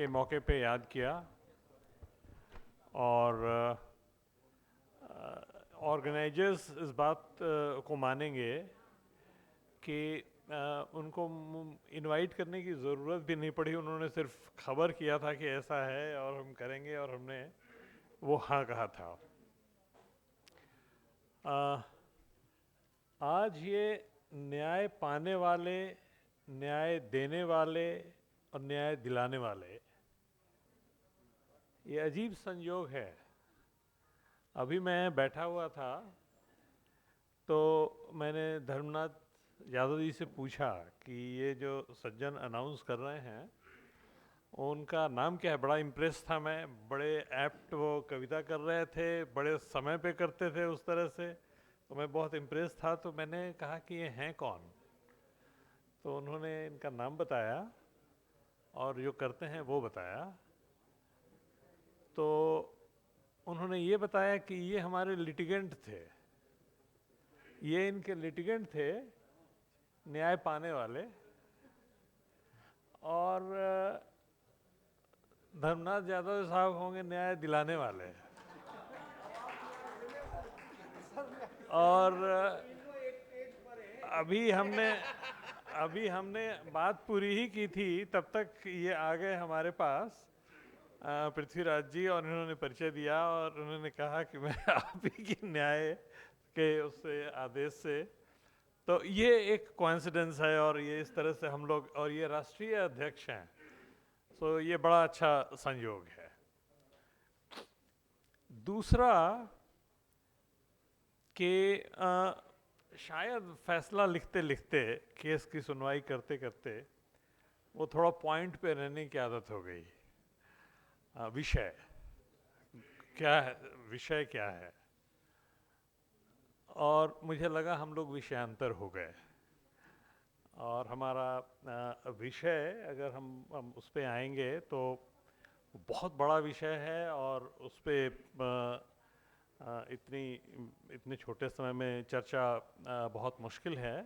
के मौके पे याद किया और ऑर्गेनाइजर्स इस बात को मानेंगे कि उनको इनवाइट करने की ज़रूरत भी नहीं पड़ी। उन्होंने सिर्फ खबर किया था कि ऐसा है और हम करेंगे, और हमने वो हाँ कहा था। आज ये न्याय पाने वाले, न्याय देने वाले और न्याय दिलाने वाले, ये अजीब संयोग है। अभी मैं बैठा हुआ था तो मैंने धर्मनाथ यादव जी से पूछा कि ये जो सज्जन अनाउंस कर रहे हैं उनका नाम क्या है। बड़ा इम्प्रेस था मैं, बड़े एप्ट वो कविता कर रहे थे, बड़े समय पे करते थे उस तरह से, तो मैं बहुत इम्प्रेस था। तो मैंने कहा कि ये हैं कौन, तो उन्होंने इनका नाम बताया और जो करते हैं वो बताया। तो उन्होंने ये बताया कि ये हमारे लिटिगेंट थे, ये इनके लिटिगेंट थे, न्याय पाने वाले, और धर्मनाथ यादव साहब होंगे न्याय दिलाने वाले। और अभी हमने बात पूरी ही की थी, तब तक ये आ गए हमारे पास पृथ्वीराज जी, और इन्होंने परिचय दिया और उन्होंने कहा कि मैं आप ही की न्याय के उससे आदेश से। तो ये एक कोइंसिडेंस है, और ये इस तरह से हम लोग, और ये राष्ट्रीय अध्यक्ष हैं, तो ये बड़ा अच्छा संयोग है। दूसरा कि शायद फैसला लिखते लिखते, केस की सुनवाई करते करते, वो थोड़ा पॉइंट पे रहने की आदत हो गई। विषय क्या है, विषय क्या है, और मुझे लगा हम लोग विषयांतर हो गए। और हमारा विषय, अगर हम उस पर आएंगे तो बहुत बड़ा विषय है, और उस पर इतने छोटे समय में चर्चा बहुत मुश्किल है,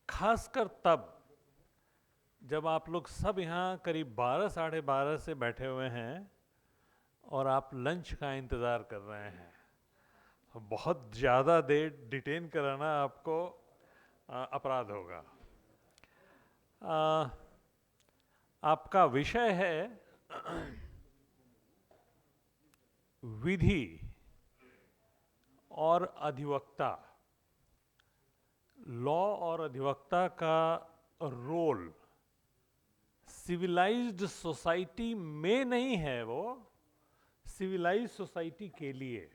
खासकर तब जब आप लोग सब यहाँ करीब 12 साढ़े 12 से बैठे हुए हैं और आप लंच का इंतज़ार कर रहे हैं। बहुत ज़्यादा देर डिटेन कराना आपको अपराध होगा। आपका विषय है विधि और अधिवक्ता, लॉ और अधिवक्ता का रोल सिविलाइज्ड सोसाइटी में नहीं है, वो सिविलाइज्ड सोसाइटी के लिए,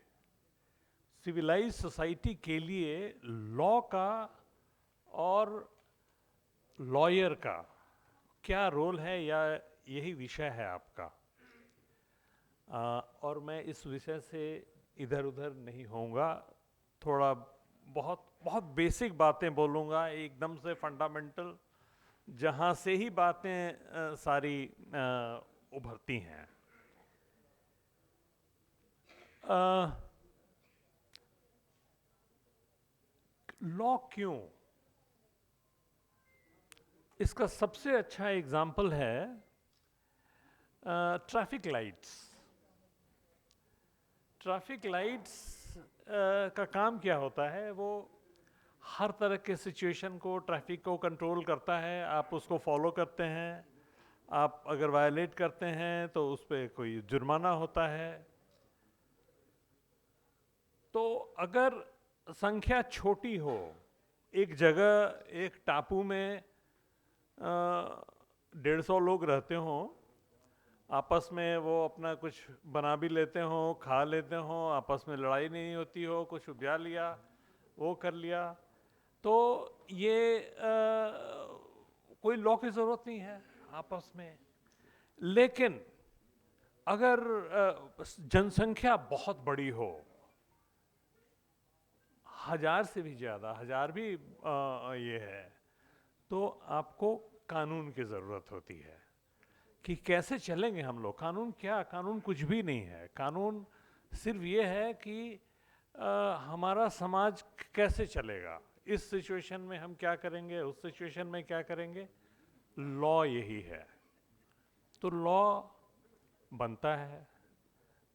सिविलाइज्ड सोसाइटी के लिए लॉ का और लॉयर का क्या रोल है, या यही विषय है आपका। और मैं इस विषय से इधर उधर नहीं होऊंगा, थोड़ा बहुत बहुत बेसिक बातें बोलूँगा, एकदम से फंडामेंटल, जहाँ से ही बातें सारी उभरती हैं। लॉ क्यों? इसका सबसे अच्छा एग्जाम्पल है ट्रैफिक लाइट्स। ट्रैफिक लाइट्स का काम क्या होता है? वो हर तरह के सिचुएशन को, ट्रैफिक को कंट्रोल करता है। आप उसको फॉलो करते हैं, आप अगर वायलेट करते हैं तो उस पर कोई जुर्माना होता है। तो अगर संख्या छोटी हो, एक जगह, एक टापू में 150 लोग रहते हों, आपस में वो अपना कुछ बना भी लेते हों, खा लेते हों, आपस में लड़ाई नहीं होती हो, कुछ उपजा लिया, वो कर लिया, तो ये कोई लॉ की ज़रूरत नहीं है आपस में। लेकिन अगर जनसंख्या बहुत बड़ी हो, 1000 से भी ज़्यादा, 1000 भी ये है, तो आपको कानून की ज़रूरत होती है कि कैसे चलेंगे हम लोग। कानून क्या? कानून कुछ भी नहीं है। कानून सिर्फ ये है कि हमारा समाज कैसे चलेगा, इस सिचुएशन में हम क्या करेंगे, उस सिचुएशन में क्या करेंगे। लॉ यही है। तो लॉ बनता है,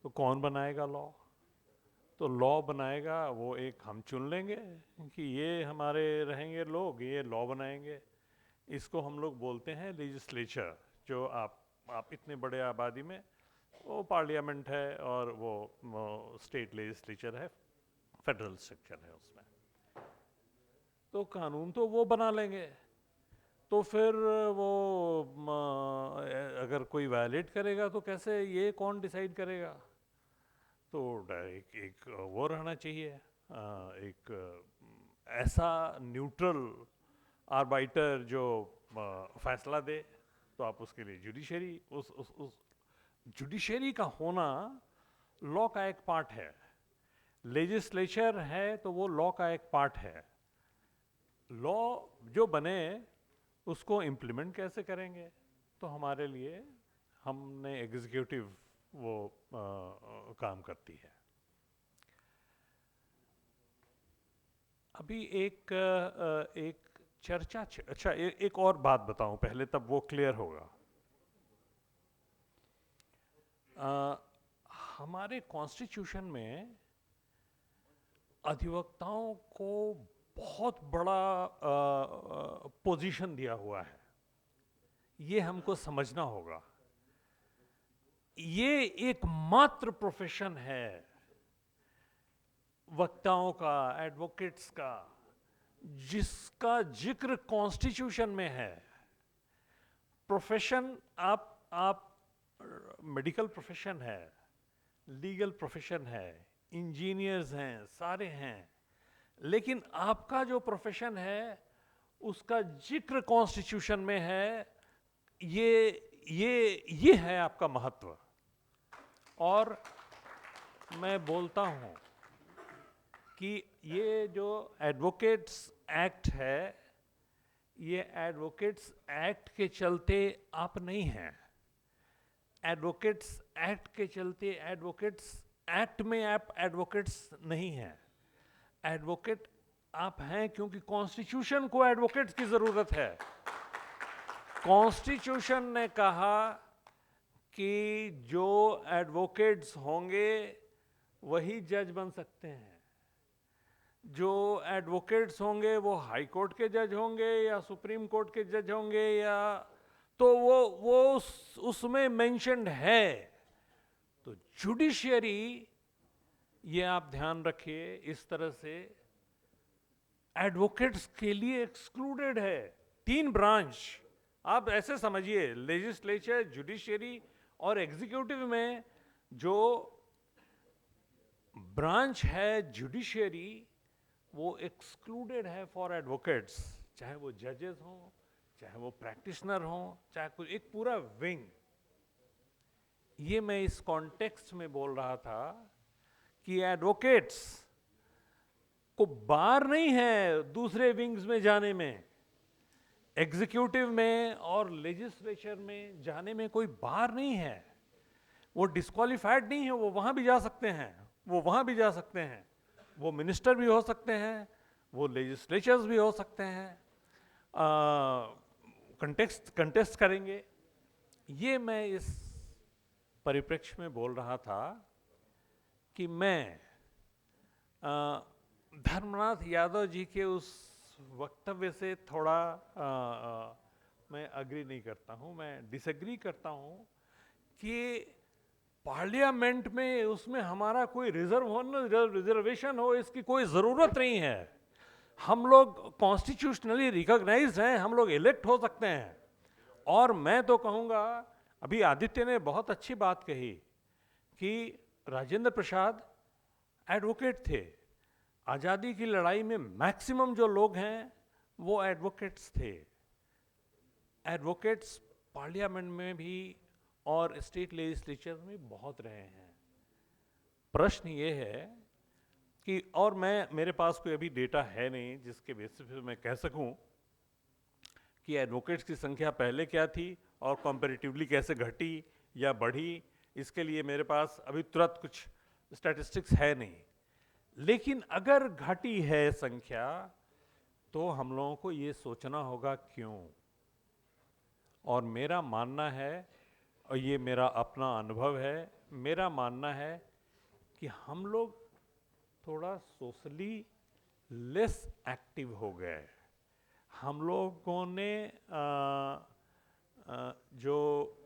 तो कौन बनाएगा लॉ? तो लॉ बनाएगा वो एक हम चुन लेंगे कि ये हमारे रहेंगे लोग, ये लॉ बनाएंगे। इसको हम लोग बोलते हैं लेजिस्लेचर। जो आप इतने बड़े आबादी में, वो पार्लियामेंट है और वो स्टेट लेजिस्लेचर है, फेडरल स्ट्रक्चर है उसमें। तो कानून तो वो बना लेंगे। तो फिर वो अगर कोई वायलेट करेगा तो कैसे, ये कौन डिसाइड करेगा? तो एक वो रहना चाहिए, एक ऐसा न्यूट्रल आर्बाइटर जो फैसला दे। तो आप उसके लिए जुडिशरी, उस जुडिशरी का होना लॉ का एक पार्ट है। लेजिस्लेचर है तो वो लॉ का एक पार्ट है। लॉ जो बने उसको इम्प्लीमेंट कैसे करेंगे? तो हमारे लिए हमने एग्जीक्यूटिव वो काम करती है। अभी एक चर्चा अच्छा एक और बात बताऊं पहले, तब वो क्लियर होगा। हमारे कॉन्स्टिट्यूशन में अधिवक्ताओं को बहुत बड़ा पोजीशन दिया हुआ है। ये हमको समझना होगा। ये एकमात्र प्रोफेशन है वक्ताओं का, एडवोकेट्स का, जिसका जिक्र कॉन्स्टिट्यूशन में है। प्रोफेशन आप मेडिकल प्रोफेशन है, लीगल प्रोफेशन है, इंजीनियर्स हैं, सारे हैं, लेकिन आपका जो प्रोफेशन है उसका जिक्र कॉन्स्टिट्यूशन में है। ये है आपका महत्व। और मैं बोलता हूं कि ये जो एडवोकेट्स एक्ट है, ये एडवोकेट्स एक्ट के चलते आप नहीं हैं। एडवोकेट्स एक्ट के चलते, एडवोकेट्स एक्ट में आप एडवोकेट्स नहीं हैं। एडवोकेट आप हैं क्योंकि कॉन्स्टिट्यूशन को एडवोकेट्स की जरूरत है। कॉन्स्टिट्यूशन ने कहा कि जो एडवोकेट्स होंगे वही जज बन सकते हैं। जो एडवोकेट्स होंगे वो हाई कोर्ट के जज होंगे या सुप्रीम कोर्ट के जज होंगे, या तो वो उसमें मेंशन्ड है। तो जुडिशियरी, ये आप ध्यान रखिए, इस तरह से एडवोकेट्स के लिए एक्सक्लूडेड है। 3 ब्रांच आप ऐसे समझिए, लेजिस्लेचर, जुडिशियरी और एग्जीक्यूटिव में जो ब्रांच है जुडिशियरी, वो एक्सक्लूडेड है फॉर एडवोकेट्स। चाहे वो जजेस हों, चाहे वो प्रैक्टिशनर हों, चाहे कोई एक पूरा विंग। ये मैं इस कॉन्टेक्स्ट में बोल रहा था कि एडवोकेट्स को बार नहीं है दूसरे विंग्स में जाने में। एग्जीक्यूटिव में और लेजिस्लेचर में जाने में कोई बार नहीं है। वो डिस्क्वालिफाइड नहीं है, वो वहां भी जा सकते हैं, वो वहां भी जा सकते हैं, वो मिनिस्टर भी हो सकते हैं, वो लेजिस्लेचर्स भी हो सकते हैं, कंटेस्ट करेंगे। ये मैं इस परिप्रेक्ष्य में बोल रहा था कि मैं धर्मनाथ यादव जी के उस वक्तव्य से थोड़ा मैं अग्री नहीं करता हूं, मैं डिसएग्री करता हूं कि पार्लियामेंट में उसमें हमारा कोई रिजर्वेशन हो, इसकी कोई ज़रूरत नहीं है। हम लोग कॉन्स्टिट्यूशनली रिकॉग्नाइज्ड हैं, हम लोग इलेक्ट हो सकते हैं। और मैं तो कहूँगा, अभी आदित्य ने बहुत अच्छी बात कही कि राजेंद्र प्रसाद एडवोकेट थे। आज़ादी की लड़ाई में मैक्सिमम जो लोग हैं वो एडवोकेट्स थे। एडवोकेट्स पार्लियामेंट में भी और स्टेट लेजिस्लेचर में बहुत रहे हैं। प्रश्न ये है कि, और मेरे पास कोई अभी डेटा है नहीं जिसके बेसिस पे मैं कह सकूं कि एडवोकेट्स की संख्या पहले क्या थी और कंपैरेटिवली कैसे घटी या बढ़ी, इसके लिए मेरे पास अभी तुरंत कुछ स्टैटिस्टिक्स है नहीं। लेकिन अगर घटी है संख्या, तो हम लोगों को ये सोचना होगा क्यों। और मेरा मानना है और ये मेरा अपना अनुभव है, मेरा मानना है कि हम लोग थोड़ा सोशली लेस एक्टिव हो गए। हम लोगों ने जो,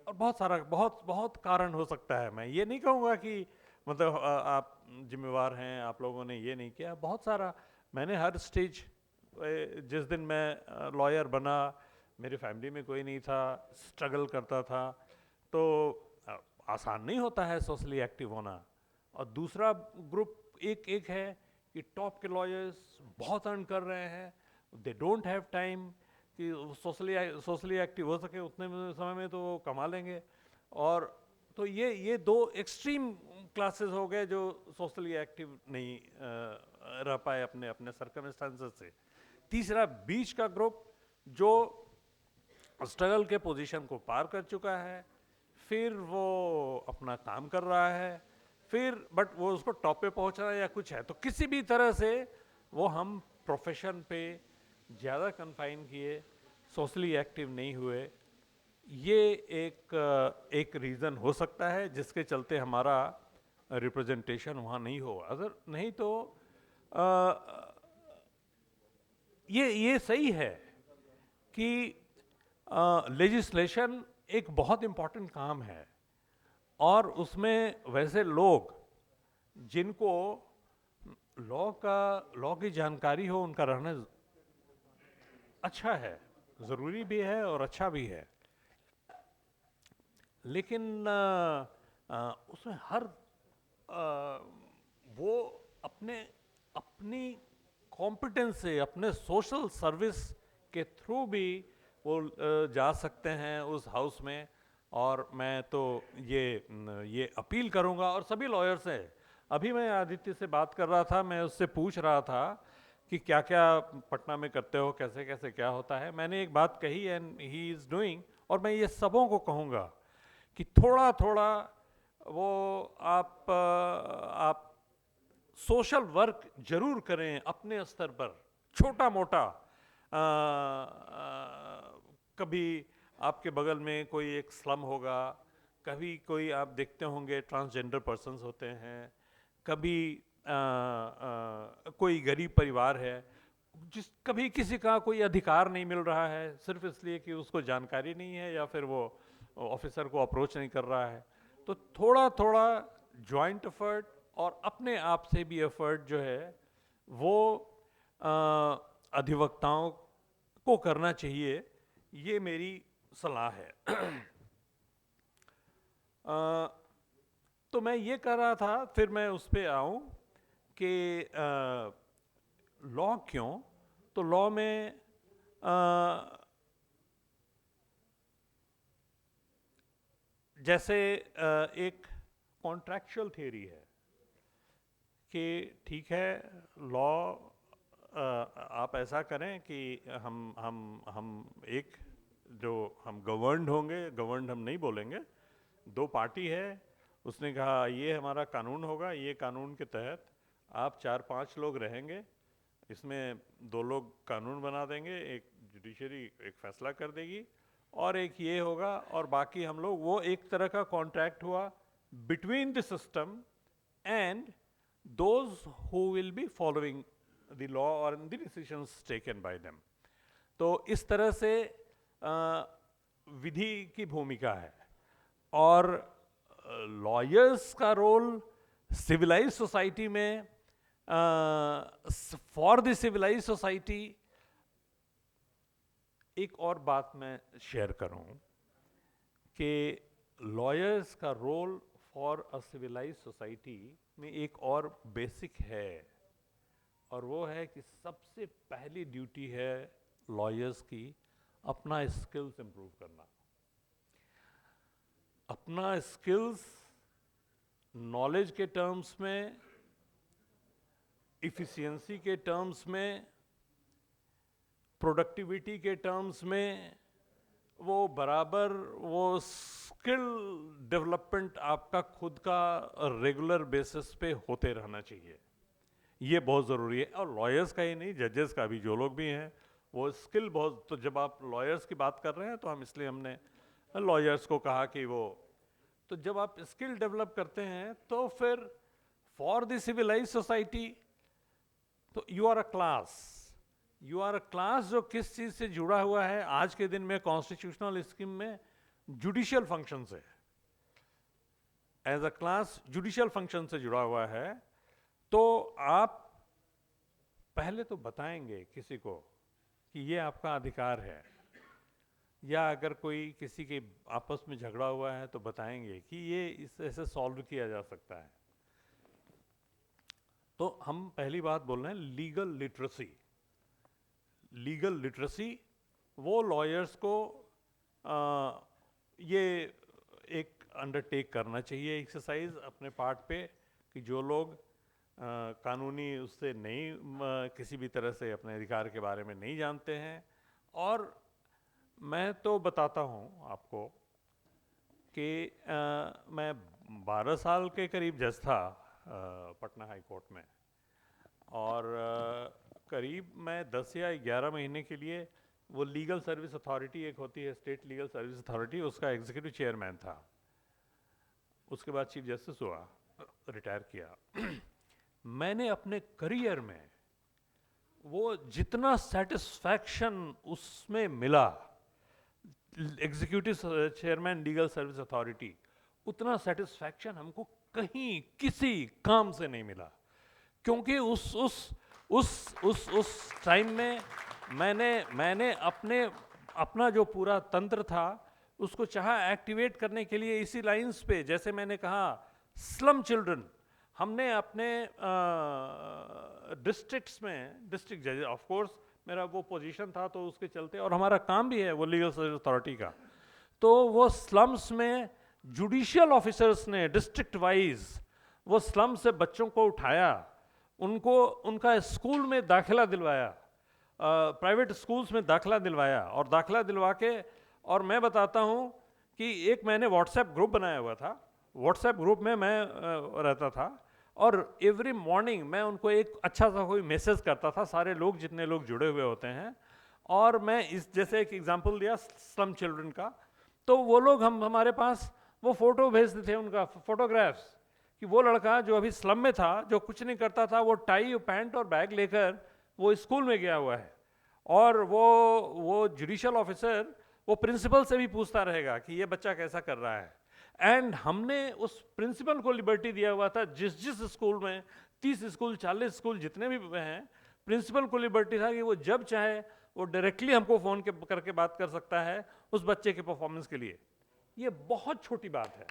और बहुत सारा, बहुत बहुत कारण हो सकता है, मैं ये नहीं कहूँगा कि मतलब आप जिम्मेवार हैं, आप लोगों ने ये नहीं किया, बहुत सारा। मैंने हर स्टेज, जिस दिन मैं लॉयर बना, मेरी फैमिली में कोई नहीं था, स्ट्रगल करता था, तो आसान नहीं होता है सोशली एक्टिव होना। और दूसरा ग्रुप एक एक है कि टॉप के लॉयर्स बहुत अर्न कर रहे हैं, दे डोंट हैव टाइम कि सोशली एक्टिव हो सके उतने समय में, तो वो कमा लेंगे। और तो ये दो एक्सट्रीम क्लासेस हो गए जो सोशली एक्टिव नहीं रह पाए अपने अपने सर्कमस्टांसेस से। तीसरा बीच का ग्रुप जो स्ट्रगल के पोजीशन को पार कर चुका है, फिर वो अपना काम कर रहा है, फिर बट वो उसको टॉप पे पहुंचना या कुछ है, तो किसी भी तरह से वो हम प्रोफेशन पे ज़्यादा कन्फाइन किए, सोशली एक्टिव नहीं हुए। ये एक रीज़न हो सकता है जिसके चलते हमारा रिप्रेजेंटेशन वहाँ नहीं हो। अगर नहीं तो ये सही है कि लेजिस्लेशन एक बहुत इम्पॉर्टेंट काम है, और उसमें वैसे लोग जिनको लॉ की जानकारी हो, उनका रहना अच्छा है, ज़रूरी भी है और अच्छा भी है। लेकिन उसमें हर वो अपने अपनी कॉम्पिटेंस से, अपने सोशल सर्विस के थ्रू भी वो जा सकते हैं उस हाउस में। और मैं तो ये अपील करूंगा, और सभी लॉयर से, अभी मैं आदित्य से बात कर रहा था, मैं उससे पूछ रहा था कि क्या क्या पटना में करते हो, कैसे कैसे क्या होता है। मैंने एक बात कही एंड ही इज़ डूइंग, और मैं ये सबों को कहूँगा कि थोड़ा थोड़ा वो आप सोशल वर्क जरूर करें अपने स्तर पर, छोटा मोटा। कभी आपके बगल में कोई एक स्लम होगा, कभी कोई आप देखते होंगे ट्रांसजेंडर पर्सन्स होते हैं, कभी कोई गरीब परिवार है कभी किसी का कोई अधिकार नहीं मिल रहा है सिर्फ इसलिए कि उसको जानकारी नहीं है या फिर वो ऑफिसर को अप्रोच नहीं कर रहा है। तो थोड़ा थोड़ा जॉइंट एफर्ट और अपने आप से भी एफर्ट जो है वो अधिवक्ताओं को करना चाहिए, ये मेरी सलाह है। तो मैं ये कर रहा था, फिर मैं उस पर आऊँ कि लॉ क्यों। तो लॉ में जैसे एक कॉन्ट्रैक्चुअल थियरी है कि ठीक है, लॉ आप ऐसा करें कि हम एक जो हम गवर्नड होंगे, गवर्नड हम नहीं बोलेंगे, दो पार्टी है, उसने कहा ये हमारा कानून होगा, ये कानून के तहत आप 4-5 लोग रहेंगे, इसमें 2 लोग कानून बना देंगे, एक जुडिशरी एक फैसला कर देगी, और एक ये होगा, और बाकी हम लोग, वो एक तरह का कॉन्ट्रैक्ट हुआ between the system and those who will be following the law or the decisions taken by them। तो इस तरह से विधि की भूमिका है। और लॉयर्स का रोल सिविलाइज सोसाइटी में, फॉर द सिविलाइज सोसाइटी, एक और बात मैं शेयर करूं कि लॉयर्स का role for a civilise society में एक और बेसिक है, और वो है कि सबसे पहली ड्यूटी है लॉयर्स की अपना स्किल्स इंप्रूव करना। अपना स्किल्स नॉलेज के टर्म्स में, इफिशिएंसी के टर्म्स में, प्रोडक्टिविटी के टर्म्स में, वो बराबर वो स्किल डेवलपमेंट आपका खुद का रेगुलर बेसिस पे होते रहना चाहिए, ये बहुत ज़रूरी है। और लॉयर्स का ही नहीं, जजेस का भी, जो लोग भी हैं वो स्किल बहुत। तो जब आप लॉयर्स की बात कर रहे हैं तो हम इसलिए हमने लॉयर्स को कहा कि वो तो जब आप स्किल डेवलप करते हैं तो फिर फॉर द सिविलाइज सोसाइटी, तो यू आर अ क्लास जो किस चीज से जुड़ा हुआ है आज के दिन में कॉन्स्टिट्यूशनल स्कीम में, जुडिशियल फंक्शन से, as a class judicial function से जुड़ा हुआ है। तो आप पहले तो बताएंगे किसी को कि ये आपका अधिकार है, या अगर कोई किसी के आपस में झगड़ा हुआ है तो बताएंगे कि ये इस ऐसे सॉल्व किया जा सकता है। तो हम पहली बात बोल रहे हैं लीगल लिटरेसी। लीगल लिटरेसी वो लॉयर्स को ये एक अंडरटेक करना चाहिए एक्सरसाइज अपने पार्ट पे, कि जो लोग कानूनी उससे नहीं किसी भी तरह से अपने अधिकार के बारे में नहीं जानते हैं। और मैं तो बताता हूँ आपको कि मैं 12 साल के करीब जज था पटना हाई कोर्ट में, और करीब मैं 10 या 11 महीने के लिए वो लीगल सर्विस अथॉरिटी एक होती है, स्टेट लीगल सर्विस अथॉरिटी, उसका एग्जीक्यूटिव चेयरमैन था। उसके बाद चीफ जस्टिस हुआ, रिटायर किया। मैंने अपने करियर में वो जितना सेटिस्फैक्शन उसमें मिला executive chairman legal service authority, उतना सेटिस्फैक्शन हमको कहीं किसी काम से नहीं मिला। क्योंकि उस टाइम में मैंने अपना जो पूरा तंत्र था उसको चाहा एक्टिवेट करने के लिए इसी लाइंस पे, जैसे मैंने कहा स्लम चिल्ड्रन, हमने अपने डिस्ट्रिक्ट्स में, डिस्ट्रिक्ट जज ऑफ कोर्स मेरा वो पोजीशन था तो उसके चलते, और हमारा काम भी है वो लीगल सर्विस अथॉरिटी का, तो वो स्लम्स में जुडिशियल ऑफिसर्स ने डिस्ट्रिक्ट वाइज वो स्लम से बच्चों को उठाया, उनको उनका स्कूल में दाखिला दिलवाया, प्राइवेट स्कूल्स में दाखिला दिलवाया, और दाखिला दिलवा के, और मैं बताता हूँ कि एक मैंने व्हाट्सएप ग्रुप बनाया हुआ था, व्हाट्सएप ग्रुप में मैं रहता था, और एवरी मॉर्निंग मैं उनको एक अच्छा सा कोई मैसेज करता था, सारे लोग जितने लोग जुड़े हुए होते हैं, और मैं इस जैसे एक एग्जांपल दिया स्लम चिल्ड्रन का, तो वो लोग हमारे पास वो फोटो भेजते थे, उनका फोटोग्राफ्स, कि वो लड़का जो अभी स्लम में था, जो कुछ नहीं करता था, वो टाई पैंट और बैग लेकर वो स्कूल में गया हुआ है, और वो जुडिशियल ऑफिसर वो प्रिंसिपल से भी पूछता रहेगा कि ये बच्चा कैसा कर रहा है। एंड हमने उस प्रिंसिपल को लिबर्टी दिया हुआ था, जिस स्कूल में 30 स्कूल 40 स्कूल जितने भी हैं, प्रिंसिपल को लिबर्टी था कि वो जब चाहे वो डायरेक्टली हमको फ़ोन करके बात कर सकता है उस बच्चे के परफॉर्मेंस के लिए। ये बहुत छोटी बात है,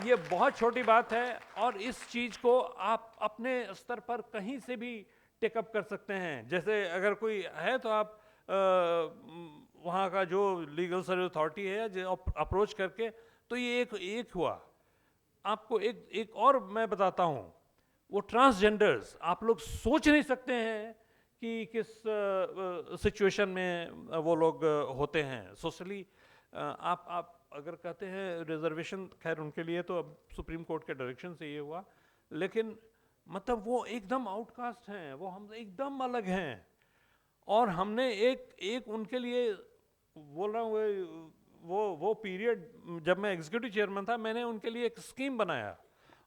ये बहुत छोटी बात है, और इस चीज़ को आप अपने स्तर पर कहीं से भी टेकअप कर सकते हैं। जैसे अगर कोई है तो आप वहाँ का जो लीगल सर्विस अथॉरिटी है जो अप्रोच करके, तो ये एक हुआ। आपको एक और मैं बताता हूँ, वो ट्रांसजेंडर्स, आप लोग सोच नहीं सकते हैं कि किस सिचुएशन में वो लोग होते हैं सोशली। आप अगर कहते हैं रिजर्वेशन, खैर उनके लिए तो अब सुप्रीम कोर्ट के डायरेक्शन से ये हुआ, लेकिन मतलब वो एकदम आउटकास्ट हैं, वो हम एकदम अलग हैं, और हमने एक उनके लिए बोल रहा हूँ, वो पीरियड जब मैं एग्जीक्यूटिव चेयरमैन था, मैंने उनके लिए एक स्कीम बनाया,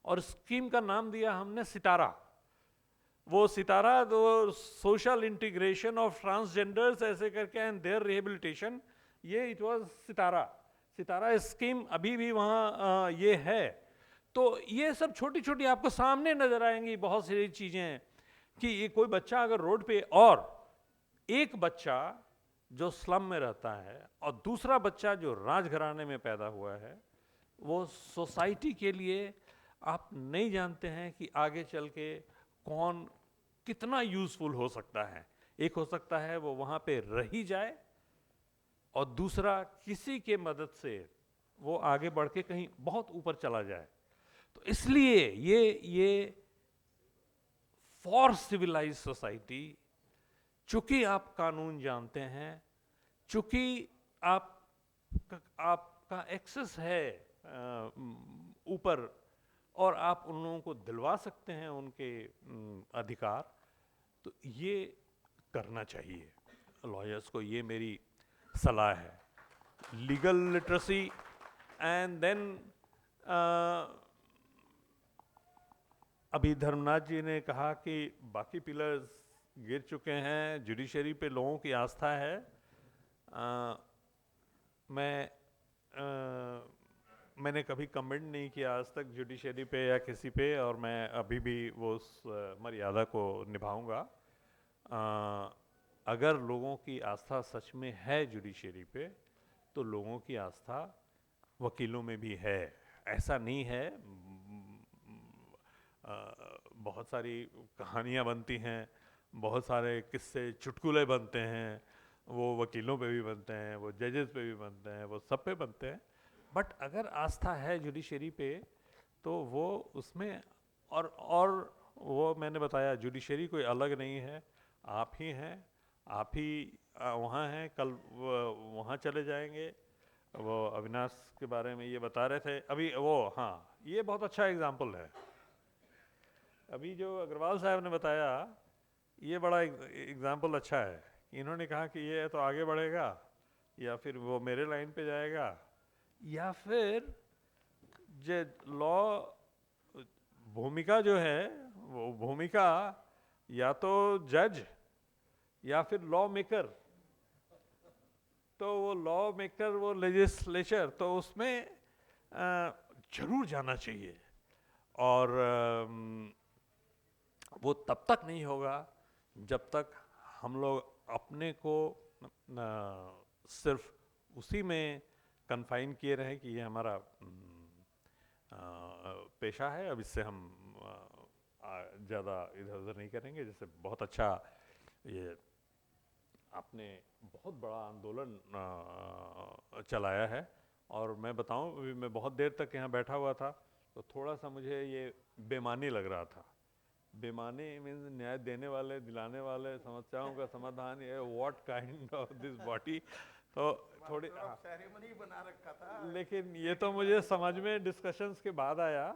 और स्कीम का नाम दिया हमने सितारा। वो सितारा तो सोशल इंटीग्रेशन ऑफ ट्रांसजेंडर्स ऐसे करके एंड देयर रिहेबिलिटेशन, ये इट वाज सितारा स्कीम अभी भी वहाँ ये है। तो ये सब छोटी छोटी आपको सामने नजर आएंगी बहुत सारी चीज़ें, कि ये कोई बच्चा अगर रोड पे, और एक बच्चा जो स्लम में रहता है और दूसरा बच्चा जो राजघराने में पैदा हुआ है, वो सोसाइटी के लिए आप नहीं जानते हैं कि आगे चल के कौन कितना यूजफुल हो सकता है। एक हो सकता है वो वहाँ पे रह ही जाए, और दूसरा किसी के मदद से वो आगे बढ़ के कहीं बहुत ऊपर चला जाए। तो इसलिए ये फॉर सिविलाइज सोसाइटी, चूंकि आप कानून जानते हैं, चूंकि आपका एक्सेस है ऊपर, और आप उन लोगों को दिलवा सकते हैं उनके अधिकार, तो ये करना चाहिए लॉयर्स को। ये मेरी सलाह है। लीगल लिटरेसी, एंड देन अभी धर्मनाथ जी ने कहा कि बाकी पिलर्स गिर चुके हैं, जुडिशरी पे लोगों की आस्था है। मैंने कभी कमेंट नहीं किया आज तक जुडिशरी पे या किसी पे, और मैं अभी भी वो उस मर्यादा को निभाऊंगा। अगर लोगों की आस्था सच में है जुडिशरी पे, तो लोगों की आस्था वकीलों में भी है। ऐसा नहीं है, बहुत सारी कहानियाँ बनती हैं, बहुत सारे किस्से चुटकुले बनते हैं, वो वकीलों पे भी बनते हैं, वो जजेस पे भी बनते हैं, वो सब पे बनते हैं। बट अगर आस्था है जुडिशरी पे, तो वो उसमें और वो मैंने बताया, जुडिशरी कोई अलग नहीं है, आप ही हैं, आप ही वहाँ हैं। कल वहाँ चले जाएंगे। वो अविनाश के बारे में ये बता रहे थे अभी, वो हाँ, ये बहुत अच्छा एग्जाम्पल है। अभी जो अग्रवाल साहब ने बताया, ये बड़ा एग्जाम्पल अच्छा है। इन्होंने कहा कि ये तो आगे बढ़ेगा, या फिर वो मेरे लाइन पे जाएगा, या फिर जो लॉ भूमिका जो है, वो भूमिका या तो जज या फिर लॉ मेकर, तो वो लॉ मेकर, वो लेजिस्लेचर, तो उसमें जरूर जाना चाहिए। और वो तब तक नहीं होगा जब तक हम लोग अपने को सिर्फ उसी में कन्फाइन किए रहें कि ये हमारा पेशा है, अब इससे हम ज़्यादा इधर उधर नहीं करेंगे। जैसे बहुत अच्छा, ये आपने बहुत बड़ा आंदोलन चलाया है, और मैं बताऊं, मैं बहुत देर तक यहाँ बैठा हुआ था, तो थोड़ा सा मुझे ये बेमानी लग रहा था। बेमानी मीन्स न्याय देने वाले, दिलाने वाले, समस्याओं का समाधान, ये what kind of this body, तो थोड़ी सेरेमनी बना रखा था। लेकिन ये तो मुझे समझ में डिस्कशंस के बाद आया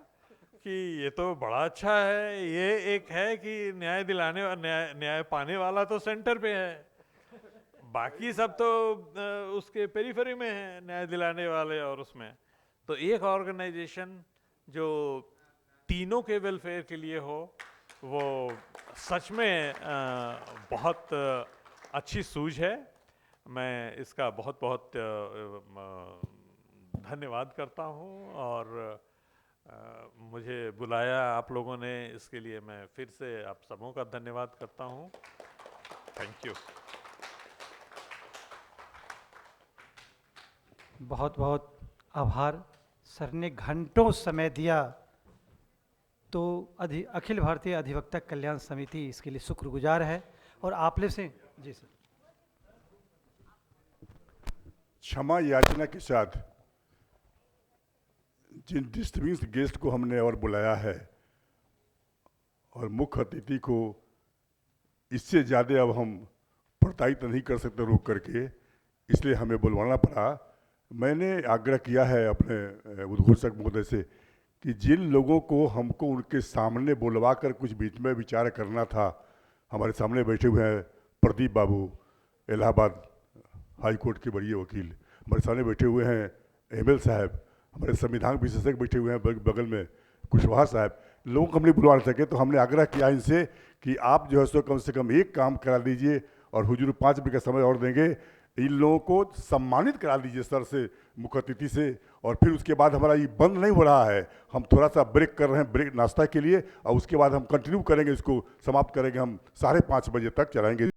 कि ये तो बड़ा अच्छा है। ये एक है कि न्याय दिलाने और न्याय पाने वाला तो सेंटर पे है, बाकी सब तो उसके पेरिफेरी में है, न्याय दिलाने वाले। और उसमें तो एक ऑर्गेनाइजेशन जो तीनों के वेलफेयर के लिए हो, वो सच में बहुत अच्छी सूझ है। मैं इसका बहुत बहुत धन्यवाद करता हूँ, और मुझे बुलाया आप लोगों ने, इसके लिए मैं फिर से आप सबों का धन्यवाद करता हूँ। Thank you. बहुत बहुत आभार। सर ने घंटों समय दिया, तो अखिल भारतीय अधिवक्ता कल्याण समिति इसके लिए शुक्रगुजार है। और आपले से जी सर, क्षमा याचना के साथ जिन डिस्टिंग्विश्ड गेस्ट को हमने और बुलाया है, और मुख्य अतिथि को इससे ज़्यादा अब हम प्रताड़ित नहीं कर सकते रोक करके, इसलिए हमें बुलवाना पड़ा। मैंने आग्रह किया है अपने उद्घोषक महोदय से कि जिन लोगों को हमको उनके सामने बुलवा कर कुछ बीच में विचार करना था, हमारे सामने बैठे हुए हैं प्रदीप बाबू, इलाहाबाद हाई कोर्ट के बड़े वकील, हमारे सामने बैठे हुए हैं एमएल साहब, हमारे संविधान विशेषज्ञ बैठे हुए हैं बगल में कुशवाहा साहब। लोगों को हम नहीं बुलवा सके, तो हमने आग्रह किया इनसे कि आप जो है सो कम से कम एक काम करा दीजिए, और हुजूर 5 मिनट का समय और देंगे, इन लोगों को सम्मानित करा दीजिए सर से, मुख्य अतिथि से। और फिर उसके बाद हमारा ये बंद नहीं हो रहा है, हम थोड़ा सा ब्रेक कर रहे हैं, ब्रेक नाश्ता के लिए, और उसके बाद हम कंटिन्यू करेंगे, इसको समाप्त करेंगे हम 5:30 बजे तक चलाएंगे।